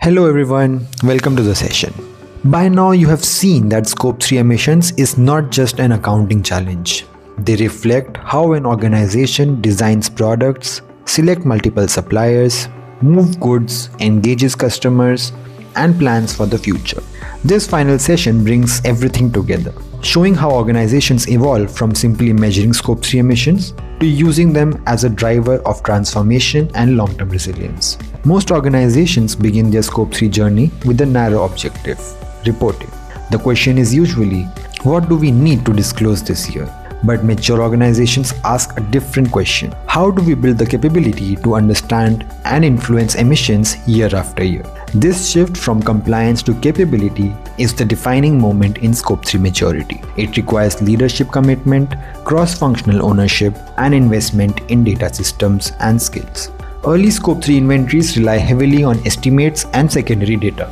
Hello everyone, welcome to the session. By now you have seen that Scope 3 emissions is not just an accounting challenge. They reflect how an organization designs products, select multiple suppliers, move goods, engages customers, and plans for the future. This final session brings everything together, showing how organizations evolve from simply measuring Scope 3 emissions to using them as a driver of transformation and long-term resilience. Most organizations begin their Scope 3 journey with a narrow objective: reporting. The question is usually, what do we need to disclose this year? But mature organizations ask a different question. How do we build the capability to understand and influence emissions year after year? This shift from compliance to capability is the defining moment in Scope 3 maturity. It requires leadership commitment, cross-functional ownership, and investment in data systems and skills. Early Scope 3 inventories rely heavily on estimates and secondary data.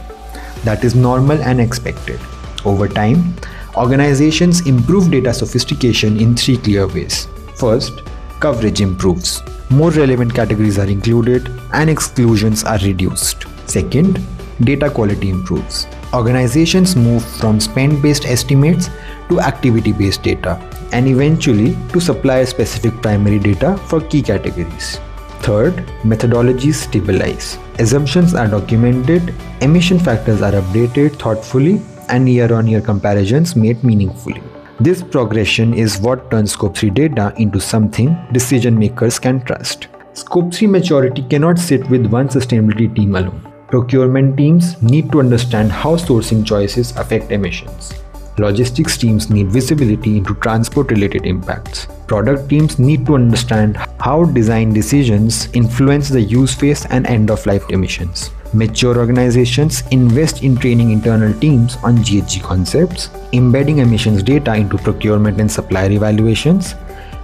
That is normal and expected. Over time, organizations improve data sophistication in three clear ways. First, coverage improves. More relevant categories are included and exclusions are reduced. Second, data quality improves. Organizations move from spend-based estimates to activity-based data and eventually to supplier-specific primary data for key categories. Third, methodologies stabilize. Assumptions are documented, emission factors are updated thoughtfully, and year-on-year comparisons made meaningfully. This progression is what turns Scope 3 data into something decision makers can trust. Scope 3 maturity cannot sit with one sustainability team alone. Procurement teams need to understand how sourcing choices affect emissions. Logistics teams need visibility into transport-related impacts. Product teams need to understand how design decisions influence the use phase and end-of-life emissions. Mature organizations invest in training internal teams on GHG concepts, embedding emissions data into procurement and supplier evaluations,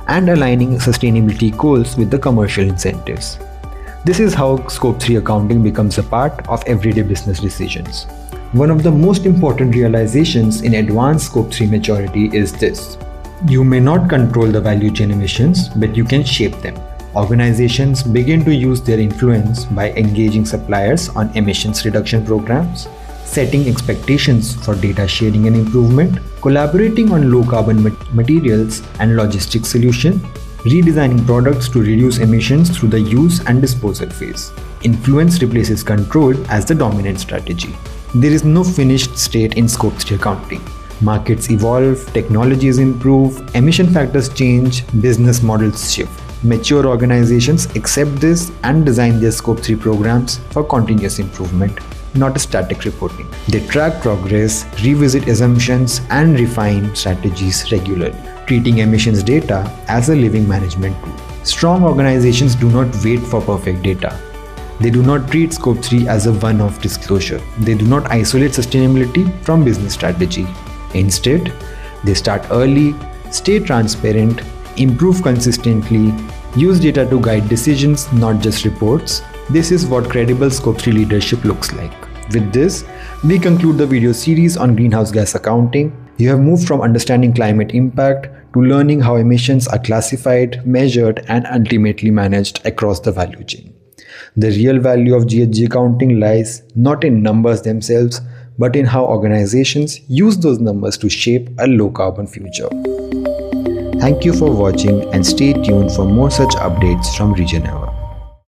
and aligning sustainability goals with the commercial incentives. This is how Scope 3 accounting becomes a part of everyday business decisions. One of the most important realizations in advanced Scope 3 maturity is this: you may not control the value chain emissions, but you can shape them. Organizations begin to use their influence by engaging suppliers on emissions reduction programs, setting expectations for data sharing and improvement, collaborating on low carbon materials and logistics solutions, redesigning products to reduce emissions through the use and disposal phase. Influence replaces control as the dominant strategy. There is no finished state in Scope 3 accounting. Markets evolve, technologies improve, emission factors change, business models shift. Mature organizations accept this and design their Scope 3 programs for continuous improvement, not static reporting. They track progress, revisit assumptions, and refine strategies regularly, treating emissions data as a living management tool. Strong organizations do not wait for perfect data. They do not treat Scope 3 as a one-off disclosure. They do not isolate sustainability from business strategy. Instead, they start early, stay transparent, improve consistently, use data to guide decisions, not just reports. This is what credible Scope 3 leadership looks like. With this, we conclude the video series on greenhouse gas accounting. You have moved from understanding climate impact to learning how emissions are classified, measured, and ultimately managed across the value chain. The real value of GHG accounting lies not in numbers themselves, but in how organizations use those numbers to shape a low-carbon future. Thank you for watching and stay tuned for more such updates from ReGeneva.